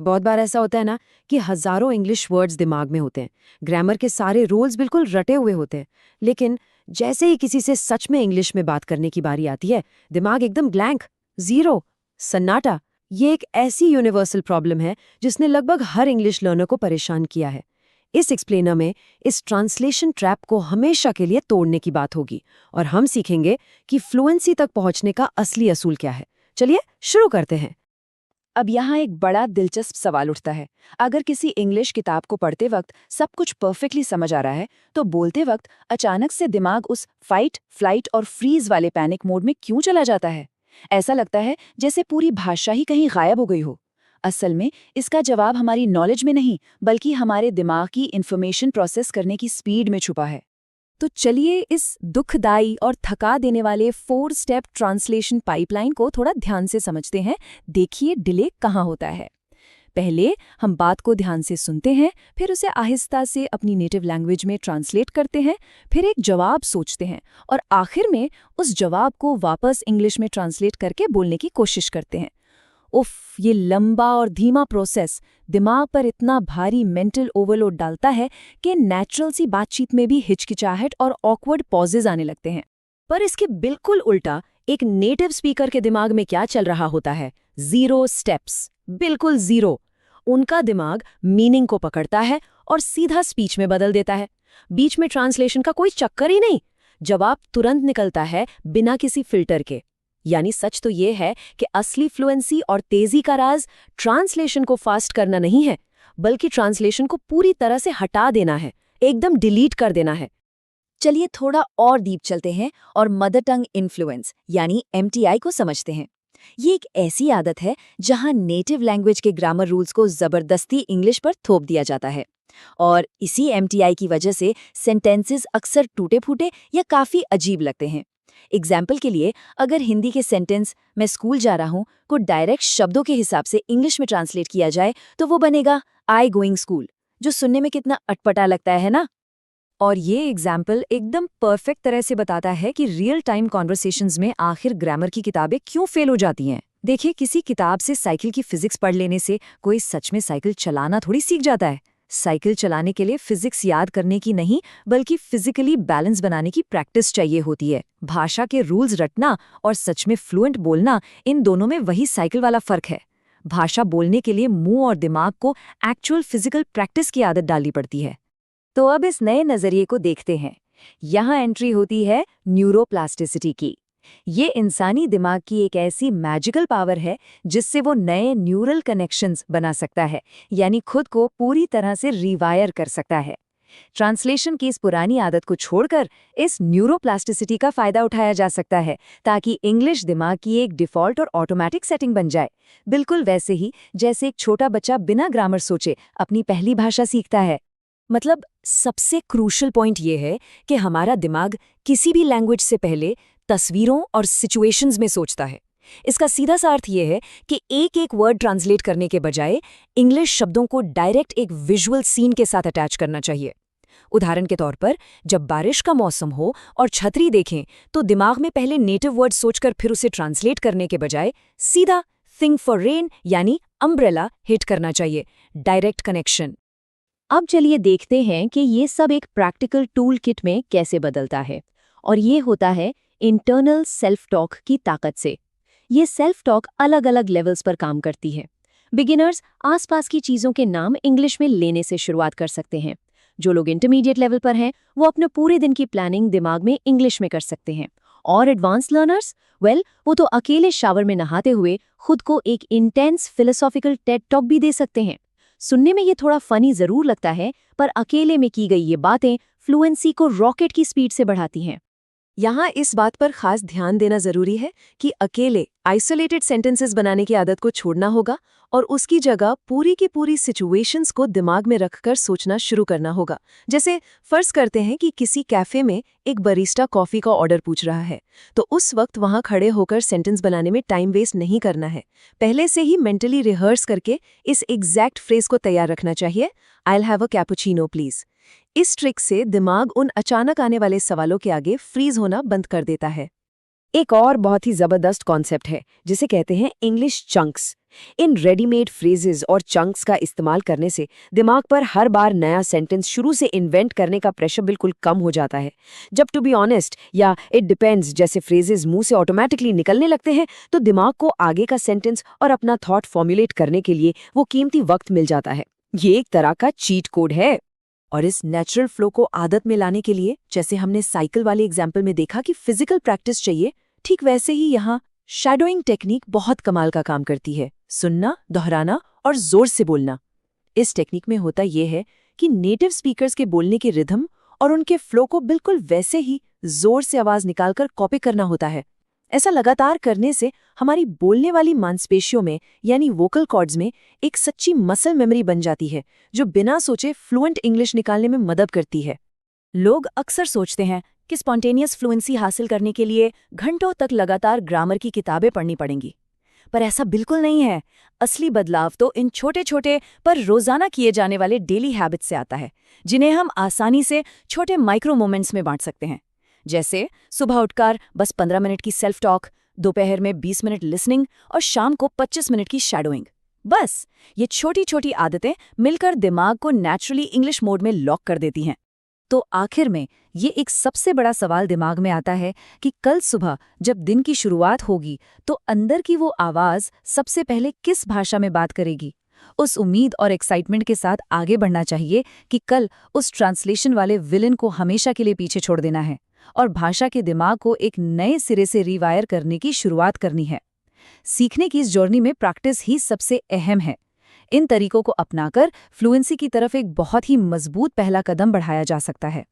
बहुत बार ऐसा होता है ना कि हजारों इंग्लिश वर्ड्स दिमाग में होते हैं, ग्रामर के सारे रूल्स बिल्कुल रटे हुए होते हैं, लेकिन जैसे ही किसी से सच में इंग्लिश में बात करने की बारी आती है, दिमाग एकदम ब्लैंक, जीरो, सन्नाटा। ये एक ऐसी यूनिवर्सल प्रॉब्लम है जिसने लगभग हर इंग्लिश लर्नर को परेशान किया है। इस एक्सप्लेनर में इस ट्रांसलेशन ट्रैप को हमेशा के लिए तोड़ने की बात होगी और हम सीखेंगे कि फ्लुएंसी तक पहुंचने का असली असूल क्या है। चलिए शुरू करते हैं। अब यहाँ एक बड़ा दिलचस्प सवाल उठता है। अगर किसी इंग्लिश किताब को पढ़ते वक्त सब कुछ परफेक्टली समझ आ रहा है, तो बोलते वक्त अचानक से दिमाग उस फाइट, फ्लाइट और फ्रीज वाले पैनिक मोड में क्यों चला जाता है? ऐसा लगता है जैसे पूरी भाषा ही कहीं गायब हो गई हो। असल में इसका जवाब हमारी नॉलेज में नहीं, बल्कि हमारे दिमाग की इन्फॉर्मेशन प्रोसेस करने की स्पीड में छुपा है। तो चलिए इस दुखदाई और थका देने वाले 4 स्टेप ट्रांसलेशन पाइपलाइन को थोड़ा ध्यान से समझते हैं। देखिए डिले कहाँ होता है। पहले हम बात को ध्यान से सुनते हैं, फिर उसे आहिस्ता से अपनी नेटिव लैंग्वेज में ट्रांसलेट करते हैं, फिर एक जवाब सोचते हैं और आखिर में उस जवाब को वापस इंग्लिश में ट्रांसलेट करके बोलने की कोशिश करते हैं। उफ, ये लंबा और धीमा प्रोसेस दिमाग पर इतना भारी मेंटल ओवरलोड डालता है कि नेचुरल सी बातचीत में भी हिचकिचाहट और ऑकवर्ड पॉजेज आने लगते हैं। पर इसके बिल्कुल उल्टा एक नेटिव स्पीकर के दिमाग में क्या चल रहा होता है? जीरो स्टेप्स, बिल्कुल जीरो। उनका दिमाग मीनिंग को पकड़ता है और सीधा स्पीच में बदल देता है। बीच में ट्रांसलेशन का कोई चक्कर ही नहीं, जवाब तुरंत निकलता है बिना किसी फिल्टर के। यानी सच तो ये है कि असली फ्लुएंसी और तेजी का राज ट्रांसलेशन को फास्ट करना नहीं है, बल्कि ट्रांसलेशन को पूरी तरह से हटा देना है, एकदम डिलीट कर देना है। चलिए थोड़ा और डीप चलते हैं और मदर टंग इन्फ्लुएंस यानी MTI को समझते हैं। ये एक ऐसी आदत है जहां नेटिव लैंग्वेज के ग्रामर रूल्स को जबरदस्ती इंग्लिश पर थोप दिया जाता है, और इसी MTI की वजह से सेंटेंसेस अक्सर टूटे-फूटे या काफी अजीब लगते हैं। एग्जाम्पल के लिए, अगर हिंदी के सेंटेंस "मैं स्कूल जा रहा हूं" को डायरेक्ट शब्दों के हिसाब से इंग्लिश में ट्रांसलेट किया जाए तो वो बनेगा "आई गोइंग स्कूल", जो सुनने में कितना अटपटा लगता है ना। और ये एग्जाम्पल एकदम परफेक्ट तरह से बताता है कि रियल टाइम कॉन्वर्सेशंस में आखिर ग्रामर की किताबें क्यों फेल हो जाती हैं। देखिए, किसी किताब से साइकिल की फिजिक्स पढ़ लेने से कोई सच में साइकिल चलाना थोड़ी सीख जाता है। साइकिल चलाने के लिए फिजिक्स याद करने की नहीं, बल्कि फिजिकली बैलेंस बनाने की प्रैक्टिस चाहिए होती है। भाषा के रूल्स रटना और सच में फ्लुएंट बोलना, इन दोनों में वही साइकिल वाला फर्क है। भाषा बोलने के लिए मुंह और दिमाग को एक्चुअल फिजिकल प्रैक्टिस की आदत डालनी पड़ती है। तो अब इस नए नजरिए को देखते हैं। यहाँ एंट्री होती है न्यूरोप्लास्टिसिटी की। ये इंसानी दिमाग की एक ऐसी मैजिकल पावर है जिससे वो नए न्यूरल कनेक्शंस बना सकता है, यानी खुद को पूरी तरह से रिवायर कर सकता है। ट्रांसलेशन की इस पुरानी आदत को छोड़कर इस न्यूरोप्लास्टिसिटी का फायदा उठाया जा सकता है, ताकि इंग्लिश दिमाग की एक डिफ़ॉल्ट और ऑटोमेटिक सेटिंग बन जाए, बिल्कुल वैसे ही जैसे एक छोटा बच्चा बिना ग्रामर सोचे अपनी पहली भाषा सीखता है। मतलब सबसे क्रूशल पॉइंट ये है कि हमारा दिमाग किसी भी लैंग्वेज से पहले तस्वीरों और सिचुएशंस में सोचता है। इसका सीधा सा अर्थ ये है कि एक एक वर्ड ट्रांसलेट करने के बजाय इंग्लिश शब्दों को डायरेक्ट एक विजुअल सीन के साथ अटैच करना चाहिए। उदाहरण के तौर पर, जब बारिश का मौसम हो और छतरी देखें, तो दिमाग में पहले नेटिव वर्ड सोचकर फिर उसे ट्रांसलेट करने के बजाय सीधा थिंक फॉर रेन यानी अम्ब्रेला हिट करना चाहिए। Direct connection. अब चलिए देखते हैं कि ये सब एक प्रैक्टिकल टूल किट में कैसे बदलता है। और ये होता है इंटरनल सेल्फ टॉक की ताकत से। ये सेल्फ टॉक अलग अलग लेवल्स पर काम करती है। बिगिनर्स आसपास की चीज़ों के नाम इंग्लिश में लेने से शुरुआत कर सकते हैं। जो लोग इंटरमीडिएट लेवल पर हैं, वो अपने पूरे दिन की प्लानिंग दिमाग में इंग्लिश में कर सकते हैं। और एडवांस लर्नर्स, वो तो अकेले शावर में नहाते हुए खुद को एक इंटेंस फिलोसॉफिकल टेड टॉक भी दे सकते हैं। सुनने में ये थोड़ा फनी जरूर लगता है, पर अकेले में की गई ये बातें फ्लुएंसी को रॉकेट की स्पीड से बढ़ाती हैं। यहाँ इस बात पर खास ध्यान देना जरूरी है कि अकेले आइसोलेटेड सेंटेंसेस बनाने की आदत को छोड़ना होगा और उसकी जगह पूरी की पूरी सिचुएशंस को दिमाग में रखकर सोचना शुरू करना होगा। जैसे फर्ज करते हैं कि किसी कैफे में एक बरिस्टा कॉफी का ऑर्डर पूछ रहा है, तो उस वक्त वहां खड़े होकर सेंटेंस बनाने में टाइम वेस्ट नहीं करना है। पहले से ही मेंटली रिहर्स करके इस एग्जैक्ट फ्रेज को तैयार रखना चाहिए, I will have a cappuccino please. इस ट्रिक से दिमाग उन अचानक आने वाले सवालों के आगे फ्रीज होना बंद कर देता है। एक और बहुत ही जबरदस्त कॉन्सेप्ट है जिसे कहते हैं इंग्लिश चंक्स। इन रेडीमेड फ्रेजेस और चंक्स का इस्तेमाल करने से दिमाग पर हर बार नया सेंटेंस शुरू से इन्वेंट करने का प्रेशर बिल्कुल कम हो जाता है। जब टू बी ऑनेस्ट या इट डिपेंड्स जैसे फ्रेजेस मुंह से ऑटोमेटिकली निकलने लगते हैं तो दिमाग को आगे का सेंटेंस और अपना थॉट फॉर्मुलेट करने के लिए वो कीमती वक्त मिल जाता है। ये एक तरह का चीट कोड है। और इस नेचुरल फ्लो को आदत में लाने के लिए, जैसे हमने साइकिल वाले एग्जाम्पल में देखा कि फिजिकल प्रैक्टिस चाहिए, ठीक वैसे ही यहाँ शैडोइंग टेक्निक बहुत कमाल का काम करती है। सुनना, दोहराना और जोर से बोलना। इस टेक्निक में होता यह है कि नेटिव स्पीकर्स के बोलने के रिदम और उनके फ्लो को बिल्कुल वैसे ही जोर से आवाज निकालकर कॉपी करना होता है। ऐसा लगातार करने से हमारी बोलने वाली मांसपेशियों में यानी वोकल कॉर्ड्स में एक सच्ची मसल मेमोरी बन जाती है जो बिना सोचे फ्लुएंट इंग्लिश निकालने में मदद करती है। लोग अक्सर सोचते हैं कि स्पॉन्टेनियस फ्लुएंसी हासिल करने के लिए घंटों तक लगातार ग्रामर की किताबें पढ़नी पड़ेंगी, पर ऐसा बिल्कुल नहीं है। असली बदलाव तो इन छोटे छोटे पर रोजाना किए जाने वाले डेली हैबिट्स से आता है, जिन्हें हम आसानी से छोटे माइक्रो मोमेंट्स में बांट सकते हैं। जैसे सुबह उठकर बस 15 मिनट की सेल्फ टॉक, दोपहर में 20 मिनट लिसनिंग और शाम को 25 मिनट की शैडोइंग। बस ये छोटी छोटी आदतें मिलकर दिमाग को नेचुरली इंग्लिश मोड में लॉक कर देती हैं। तो आखिर में ये एक सबसे बड़ा सवाल दिमाग में आता है कि कल सुबह जब दिन की शुरुआत होगी तो अंदर की वो आवाज़ सबसे पहले किस भाषा में बात करेगी। उस उम्मीद और एक्साइटमेंट के साथ आगे बढ़ना चाहिए कि कल उस ट्रांसलेशन वाले विलन को हमेशा के लिए पीछे छोड़ देना है और भाषा के दिमाग को एक नए सिरे से रिवायर करने की शुरुआत करनी है। सीखने की इस जर्नी में प्रैक्टिस ही सबसे अहम है। इन तरीकों को अपनाकर फ्लुएंसी की तरफ एक बहुत ही मजबूत पहला कदम बढ़ाया जा सकता है।